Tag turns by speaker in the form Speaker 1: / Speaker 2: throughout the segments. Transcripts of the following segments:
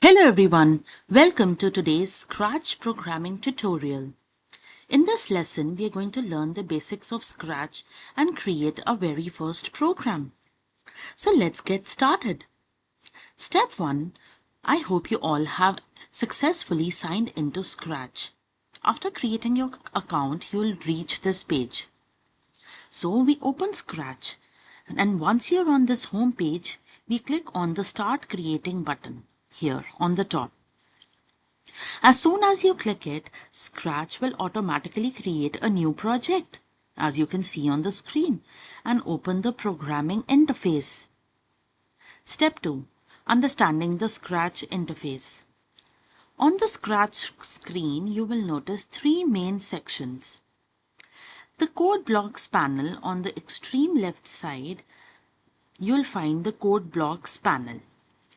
Speaker 1: Hello everyone, welcome to today's Scratch programming tutorial. In this lesson, we are going to learn the basics of Scratch and create our very first program. So let's get started. Step 1. I hope you all have successfully signed into Scratch. After creating your account, you will reach this page. So we open Scratch, and once you're on this home page, we click on the Start Creating button here on the top. As soon as you click it, Scratch will automatically create a new project, as you can see on the screen, and open the programming interface. Step 2. Understanding the Scratch interface. On the Scratch screen, you will notice three main sections. The Code Blocks panel on the extreme left side, you'll find the Code Blocks panel.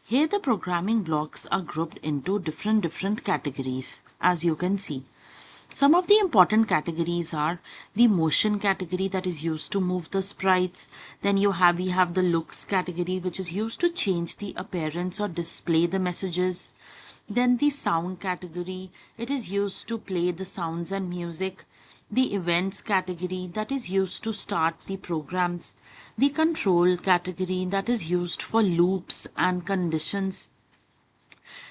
Speaker 1: Here the programming blocks are grouped into different categories, as you can see. Some of the important categories are the motion category that is used to move the sprites. Then we have the looks category, which is used to change the appearance or display the messages. Then the sound category, it is used to play the sounds and music. The events category, that is used to start the programs. The control category, that is used for loops and conditions.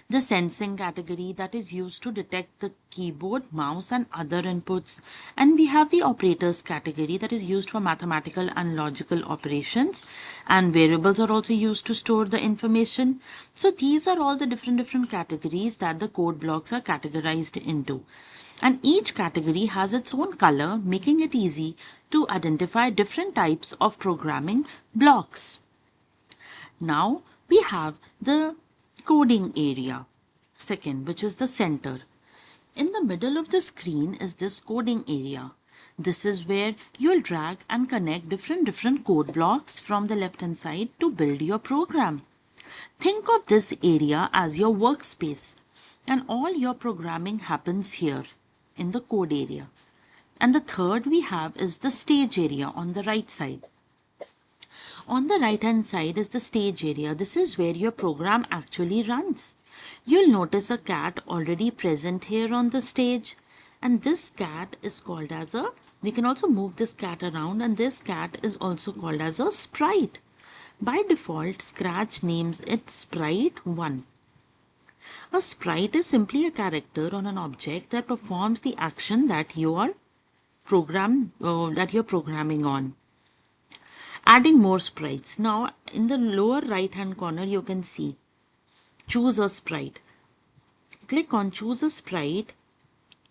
Speaker 1: The sensing category, that is used to detect the keyboard, mouse and other inputs. And we have the operators category, that is used for mathematical and logical operations, and variables are also used to store the information. So these are all the different categories that the code blocks are categorized into. And each category has its own color, making it easy to identify different types of programming blocks. Now we have the coding area, second, which is the center. In the middle of the screen is this coding area. This is where you'll drag and connect different code blocks from the left hand side to build your program. Think of this area as your workspace, and all your programming happens here in the code area. And the third we have is the stage area on the right side. On the right hand side is the stage area. This is where your program actually runs. You'll notice a cat already present here on the stage, and this cat is called as we can also move this cat around, and this cat is also called as a sprite. By default, Scratch names it Sprite 1. A sprite is simply a character on an object that performs the action that you're programming on. Adding more sprites. Now in the lower right hand corner you can see choose a sprite. Click on choose a sprite.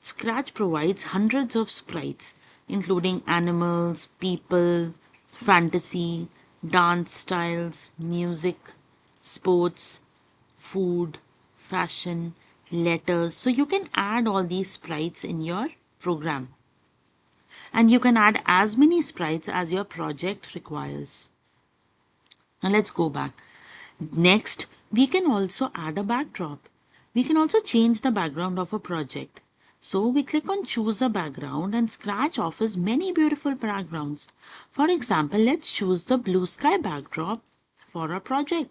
Speaker 1: Scratch provides hundreds of sprites including animals, people, fantasy, dance styles, music, sports, food, fashion, letters. So you can add all these sprites in your program. And you can add as many sprites as your project requires. Now let's go back. Next, we can also add a backdrop. We can also change the background of a project. So we click on choose a background, and Scratch offers many beautiful backgrounds. For example, let's choose the blue sky backdrop for a project.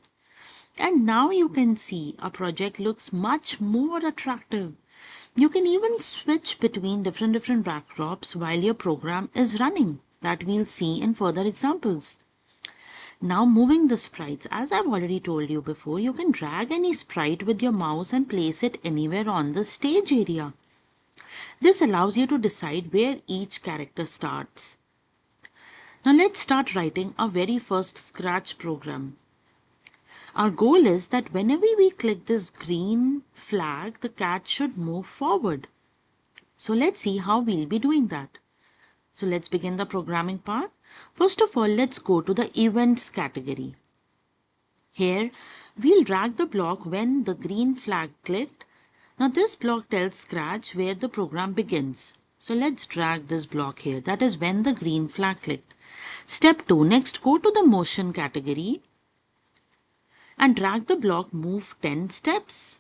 Speaker 1: And now you can see our project looks much more attractive. You can even switch between different backdrops while your program is running. That we'll see in further examples. Now moving the sprites, as I've already told you before, you can drag any sprite with your mouse and place it anywhere on the stage area. This allows you to decide where each character starts. Now let's start writing our very first Scratch program. Our goal is that whenever we click this green flag, the cat should move forward. So let's see how we'll be doing that. So let's begin the programming part. First of all, let's go to the events category. Here, we'll drag the block when the green flag clicked. Now this block tells Scratch where the program begins. So let's drag this block here. That is when the green flag clicked. Step 2. Next, go to the motion category and drag the block move 10 steps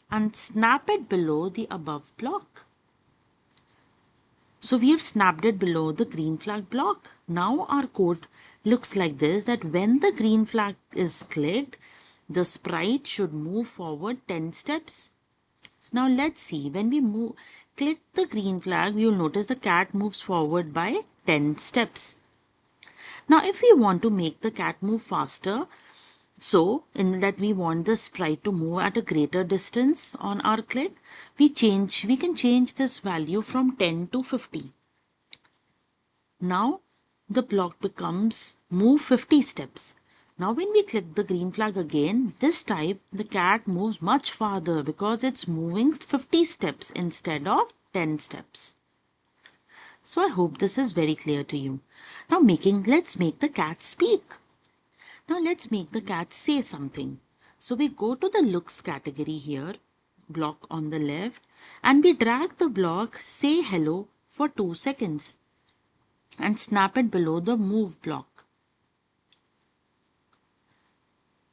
Speaker 1: and snap it below the above block. So we have snapped it below the green flag block. Now our code looks like this, that when the green flag is clicked, The sprite should move forward 10 steps. Now let's see, when we click the green flag, you'll notice the cat moves forward by 10 steps. Now if we want to make the cat move faster, so in that we want the sprite to move at a greater distance on our click, we can change this value from 10 to 50. Now the block becomes move 50 steps. Now when we click the green flag again, this time the cat moves much farther because it's moving 50 steps instead of 10 steps. So I hope this is very clear to you. Now let's make the cat speak. Now let's make the cat say something. So we go to the looks category here, block on the left, and we drag the block say hello for 2 seconds and snap it below the move block.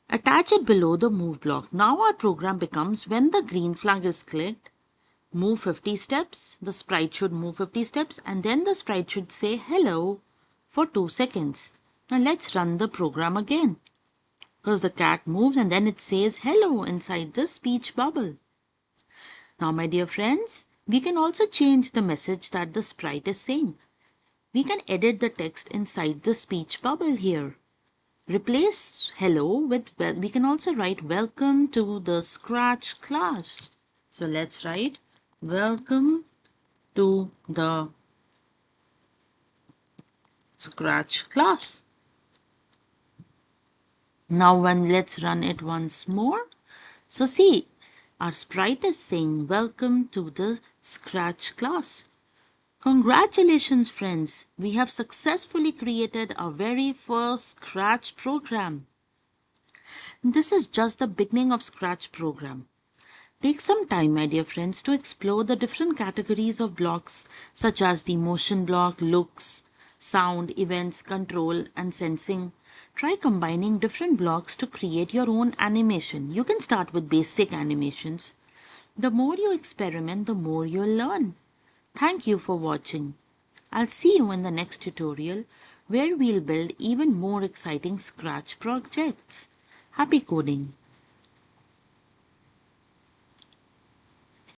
Speaker 1: Attach it below the move block. Now our program becomes, when the green flag is clicked, move 50 steps, the sprite should move 50 steps, and then the sprite should say hello for 2 seconds. Now let's run the program again. Because the cat moves and then it says hello inside the speech bubble. Now my dear friends, we can also change the message that the sprite is saying. We can edit the text inside the speech bubble here. Replace hello with, we can also write welcome to the Scratch class. So let's write welcome to the Scratch class. Now let's run it once more. So see, our sprite is saying welcome to the Scratch class. Congratulations friends, we have successfully created our very first Scratch program. This is just the beginning of Scratch program. Take some time, my dear friends, to explore the different categories of blocks such as the motion block, looks, sound, events, control, and sensing. Try combining different blocks to create your own animation. You can start with basic animations. The more you experiment, the more you'll learn. Thank you for watching. I'll see you in the next tutorial where we'll build even more exciting Scratch projects. Happy coding!